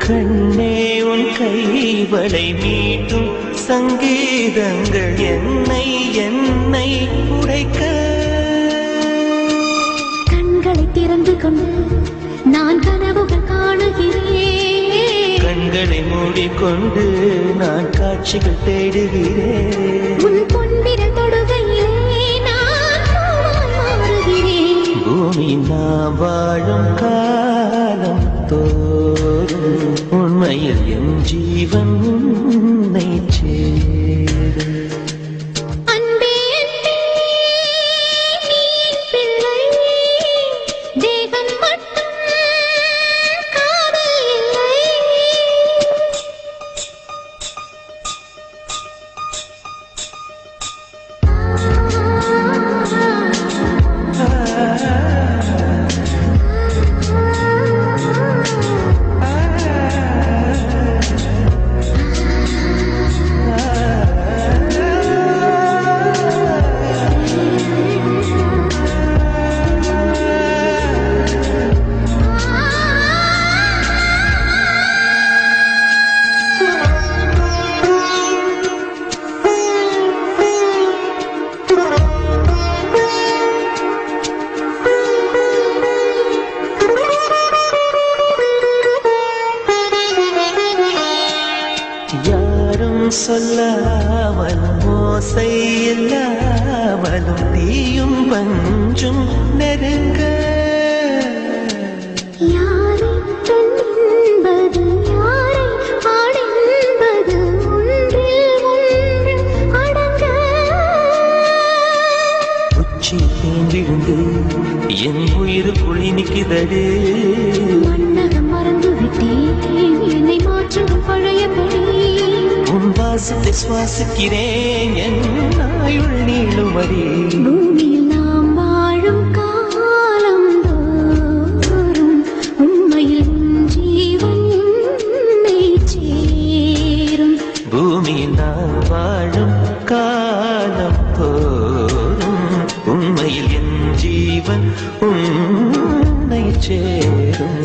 கண்ணே உன் கைவளை மீட்டும் சங்கீதங்கள் என்னை என்னை உடைக்க. கண்களை திறந்து கொண்டு நான் கனவுகள் காணுகிறேன். கண்களை மூடிக்கொண்டு நான் காட்சிகள் தேடுகிறேன். உன் பொன்விரல் தொடுகையிலே நான் மாறுகிறேன். பூமி நான் வாழும் காலம் தோறும் உண்மையில் என் ஜீவன் உன்னை சேரும். சொல்லாமலும் ஓசை இல்லாமலும் நீயும் பஞ்சும் நெருங்க. யாரை என்பது யாரை ஆடென்பது ஒன்றில் ஒன்று அடங்க. உச்சி தேர்ந்திருந்து என் உயிர் குழி நிற்குதடு. மன்னகம் மறந்து விட்டேன் என்னை மாற்றும் பழையபடி. உன் வாசத்தை சுவாசிக்கிறேன் என் ஆயுள் நீளுமடி. பூமியில் நாம் வாழும் காலம் தோறும் உண்மையில் ஜீவன் உன்னை சேரும். பூமியில் நாம் வாழும் காலம் தோறும் உண்மையில் என் ஜீவன் உன்னை சேரும்.